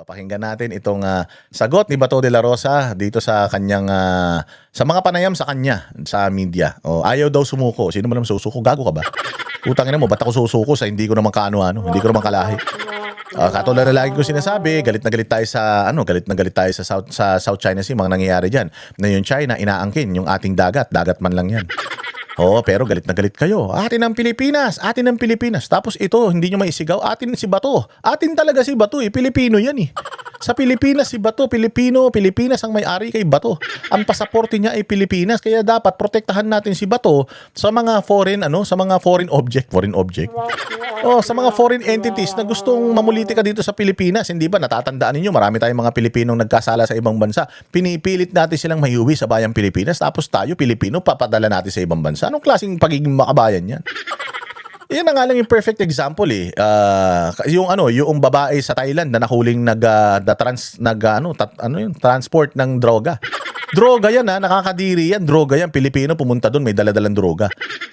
So, pakinggan natin itong sagot ni Bato de la Rosa dito sa kanyang sa mga panayam sa kanya sa media. Ayaw daw sumuko. Sino man naman susuko? Gago ka ba? Utangin mo, ba't ako susuko sa hindi ko naman kaano-ano, hindi ko naman kalahi. Katulad na lagi ko sinasabi, galit na galit tayo sa galit na galit tayo sa South China Sea, mga nangyayari diyan. Na yung China inaangkin yung ating dagat man lang 'yan. Pero galit na galit kayo. Atin ang Pilipinas, atin ang Pilipinas. Tapos ito, hindi nyo maisigaw, atin si Bato. Atin talaga si Bato, Pilipino yan eh. Sa Pilipinas si Bato, Pilipinas ang may-ari kay Bato. Ang pasaporte niya ay Pilipinas, kaya dapat protektahan natin si Bato sa mga foreign object. Sa mga foreign entities na gustong mamulitika dito sa Pilipinas. Hindi ba natatandaan ninyo, marami tayong mga Pilipinong nagkasala sa ibang bansa. Pinipilit natin silang mahiuwi sa bayang Pilipinas, tapos tayo Pilipino papadala natin sa ibang bansa. Anong klaseng pagiging makabayan yan? Yan na nga lang yung perfect example eh. Yung babae sa Thailand na nahuling transport ng droga. Droga yan nakakadiri yan. Droga yan. Pilipino pumunta doon, may daladalang droga.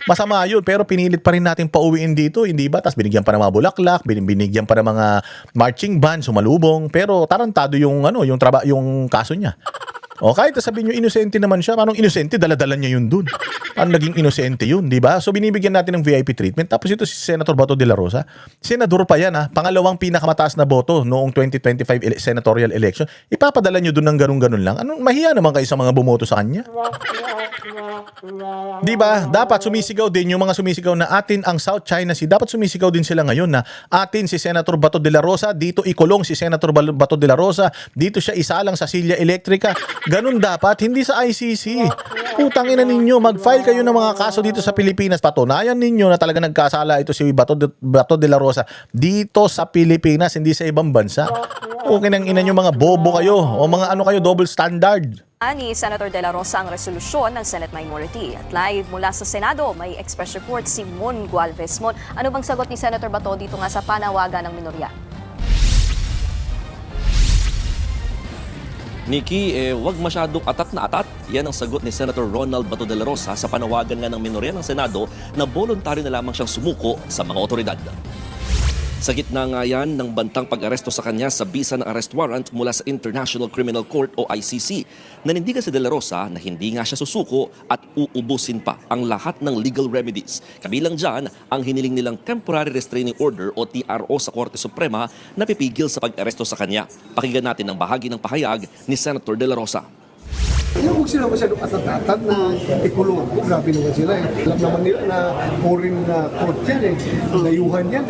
Masama yun, pero pinilit pa rin natin pauwiin dito, hindi ba? Tapos binigyan pa ng mga bulaklak, binigyan pa ng mga marching band, sumalubong, pero tarantado yung kaso niya. Kahit sabihin nyo inosente naman siya, anong inosente? Daladala niya yun dun. Ano naging inosente yun, di ba? So binibigyan natin ng VIP treatment. Tapos ito si Senator Bato de la Rosa, senador pa yan pangalawang pinakamataas na boto noong 2025 senatorial election. Ipapadala nyo dun ng ganun-ganun lang. Mahiya naman kayo sa mga bumoto sa kanya? Di ba? Dapat sumisigaw din yung mga sumisigaw na atin ang South China Sea. Dapat sumisigaw din sila ngayon na atin si Senator Bato de la Rosa, dito ikulong si Senator Bato de la Rosa, dito siya isalang sa silya elektrika. Ganun dapat, hindi sa ICC. Putangin na ninyo, mag-file kayo ng mga kaso dito sa Pilipinas. Patunayan ninyo na talaga nagkasala ito si Bato de la Rosa dito sa Pilipinas, hindi sa ibang bansa. Okay nang ina nyo, mga bobo kayo o mga double standard. Ni Senator De La Rosa ang resolusyon ng Senate Minority. At live mula sa Senado, may express report si Mon Gualvez. Mon, ano bang sagot ni Senator Bato dito nga sa panawagan ng minorya? Nikki, wag masyadong atat na atat. Yan ang sagot ni Senator Ronald Bato de la Rosa sa panawagan nga ng minorya ng Senado na voluntaryo na lamang siyang sumuko sa mga otoridad. Sa gitna nga yan ng bantang pag-aresto sa kanya sa bisa ng arrest warrant mula sa International Criminal Court o ICC, nanindigan si De La Rosa na hindi nga siya susuko at uubusin pa ang lahat ng legal remedies. Kabilang dyan ang hiniling nilang Temporary Restraining Order o TRO sa Korte Suprema na pipigil sa pag-aresto sa kanya. Pakinggan natin ang bahagi ng pahayag ni Senator De La Rosa. Huwag sila masyadong atat-atat na ikulong ako. Grabe naman sila Alam naman nila na foreign na court yan Layuhan yan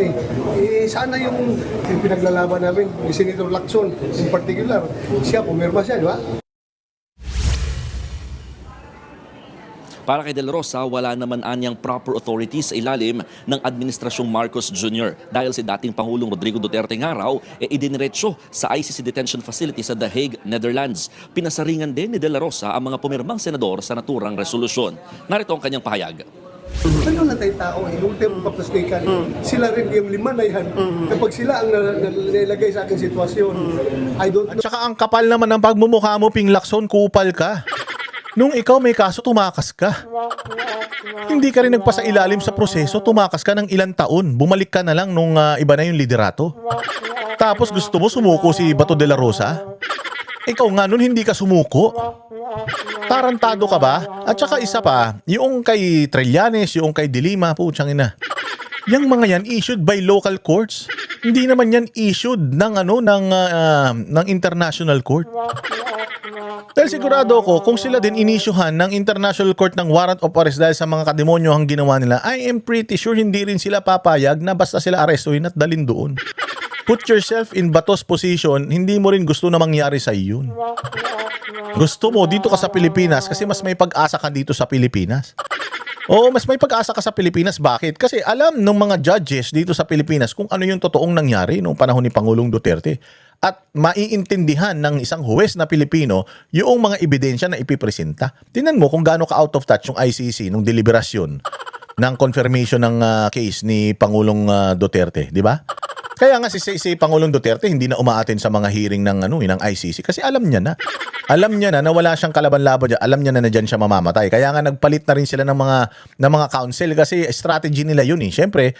sana yung pinaglalaban namin, ni Senator Lacson in particular, siya pumirma siya, di ba? Para kay De La Rosa, wala naman anyang proper authority sa ilalim ng Administrasyong Marcos Jr. dahil si dating Pangulong Rodrigo Duterte nga raw idiniretso sa ICC Detention Facility sa The Hague, Netherlands. Pinasaringan din ni De La Rosa ang mga pumirmang senador sa naturang resolusyon. Narito ang kanyang pahayag. Ano na tayong tao ultimo paplastikan. Sila rin yung lima na yan. Kapag sila ang nilagay sa aking sitwasyon, I don't know. At saka ang kapal naman ng pagmumukha mo, Ping Lacson, kupal ka. Nung ikaw may kaso, tumakas ka. Hindi ka rin nagpasailalim sa proseso, tumakas ka ng ilang taon. Bumalik ka na lang nung iba na yung liderato. Tapos gusto mo sumuko si Bato de la Rosa? Ikaw nga nun hindi ka sumuko. Tarantado ka ba? At saka isa pa, yung kay Trillanes, yung kay Dilima, putsang ina. Yang mga yan issued by local courts. Hindi naman yan issued ng international court. Dahil sigurado ko, kung sila din inisyuhan ng International Court ng warrant of arrest dahil sa mga kademonyo ang ginawa nila, I am pretty sure hindi rin sila papayag na basta sila arestuhin at dalin doon. Put yourself in Bato's position, hindi mo rin gusto na mangyari sa yun. Gusto mo dito ka sa Pilipinas kasi mas may pag-asa ka dito sa Pilipinas. Oo, mas may pag-asa ka sa Pilipinas. Bakit? Kasi alam ng mga judges dito sa Pilipinas kung ano yung totoong nangyari noong panahon ni Pangulong Duterte. At maiintindihan ng isang huwes na Pilipino yung mga ebidensya na ipipresenta. Tingnan mo kung gaano ka out of touch yung ICC nung deliberasyon ng confirmation ng case ni Pangulong Duterte, di ba? Kaya nga si Pangulong Duterte hindi na umaattend sa mga hearing ng ICC kasi alam niya na Alam niya na wala siyang kalaban-laban dyan. Alam niya na dyan siya mamamatay. Kaya nga nagpalit na rin sila ng mga counsel kasi strategy nila yun eh. Siyempre,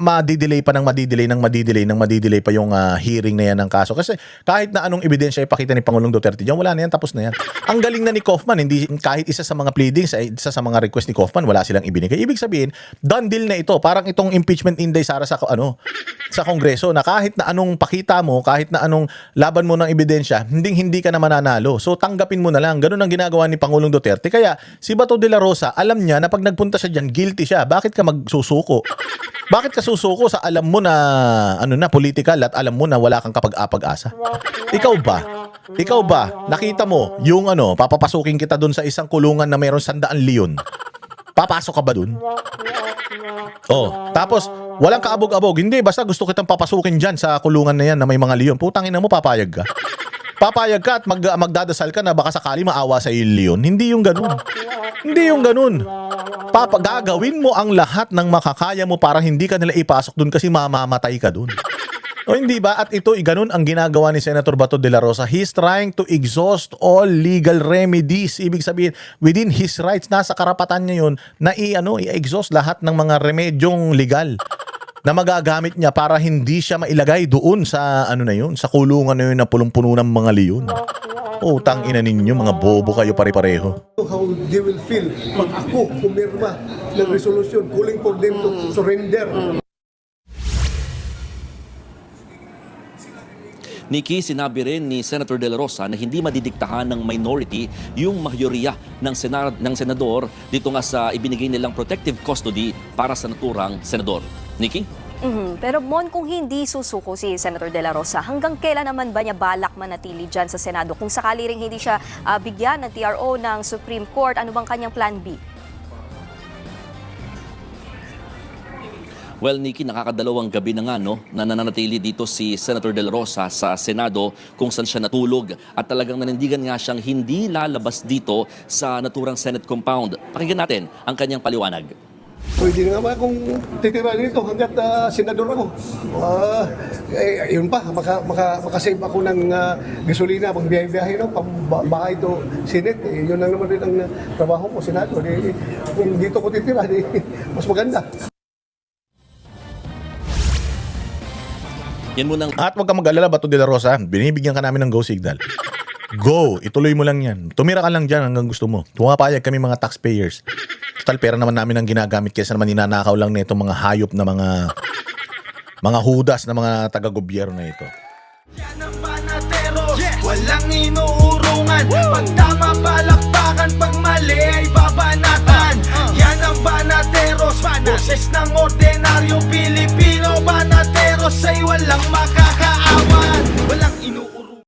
madidelay pa ng madidelay pa yung hearing na yan ng kaso. Kasi kahit na anong ebidensya ipakita ni Pangulong Duterte dyan, wala na yan, tapos na yan. Ang galing na ni Kaufman, hindi, kahit isa sa mga pleadings, isa sa mga request ni Kaufman, wala silang ibinigay. Ibig sabihin, done deal na ito. Parang itong impeachment inday Sara sa Kongreso na kahit na anong pakita mo, kahit na anong laban mo ng ebidensya, hindi ka na mananalo. So tanggapin mo na lang. Ganun ang ginagawa ni Pangulong Duterte. Kaya si Bato de la Rosa, alam niya na pag nagpunta siya dyan, guilty siya. Bakit ka magsusuko? Bakit ka susuko sa alam mo na political at alam mo na wala kang kapag-apag-asa? Ikaw ba? Nakita mo yung papapasukin kita dun sa isang kulungan na mayroon 100 leon. Papasok ka ba dun? Tapos walang kaabog-abog. Hindi, basta gusto kitang papasukin dyan sa kulungan na yan na may mga leon. Putangin na mo, papayag ka. Papayag ka at magdadasal ka na baka sakali maawa sa yung leon. Hindi yung ganun. Hindi yung ganun. Gagawin mo ang lahat ng makakaya mo para hindi ka nila ipasok dun kasi mamamatay ka dun. O hindi ba? At ito, ganun ang ginagawa ni Senator Bato de la Rosa. He's trying to exhaust all legal remedies. Ibig sabihin, within his rights, nasa karapatan niya yun na i-exhaust lahat ng mga remedyong legal na magagamit niya para hindi siya mailagay doon sa sa kulungan na yun na punong-puno ng mga leon. Utang ina ninyo, mga bobo kayo pare-pareho. How they will feel pag ako pumirma ng resolution calling for them to surrender. Nikki, sinabi rin ni Senator De La Rosa na hindi madidiktahan ng minority yung mayorya ng senador dito nga sa ibinigay nilang protective custody para sa naturang senador. Nikki? Pero Mon, kung hindi susuko si Senator De La Rosa, hanggang kailan naman ba niya balak manatili dyan sa Senado? Kung sakali ring hindi siya bigyan ng TRO ng Supreme Court, ano bang kanyang plan B? Well, Nikki, nakakadalawang gabi na nga na nananatili dito si Senator De La Rosa sa Senado kung saan siya natulog at talagang nanindigan nga siyang hindi lalabas dito sa naturang Senate compound. Pakinggan natin ang kanyang paliwanag. Pwede na nga kung titira dito hanggat senador ako. Yun pa, makasave ako ng gasolina pag biyahe-biyahe. Baka ito Senate. Yun lang naman rin ang trabaho ko, Senado. Kung dito ko titira, mas maganda. Yan muna At huwag kang mag-alala, Bato de la Rosa, binibigyan ka namin ng go signal. Go! Ituloy mo lang yan. Tumira ka lang dyan hanggang gusto mo. Pumapayag kami mga taxpayers. Total, pera naman namin ang ginagamit kaysa naman ninanakaw lang na itong mga hayop na mga hudas na mga taga-gobyerno na ito. Yan ang banateros, walang inuurungan. Pag tama palakpakan, pag mali ay babanatan. Yan ang banateros, boses ng ordinaryong Pilipino. Banateros ay walang maka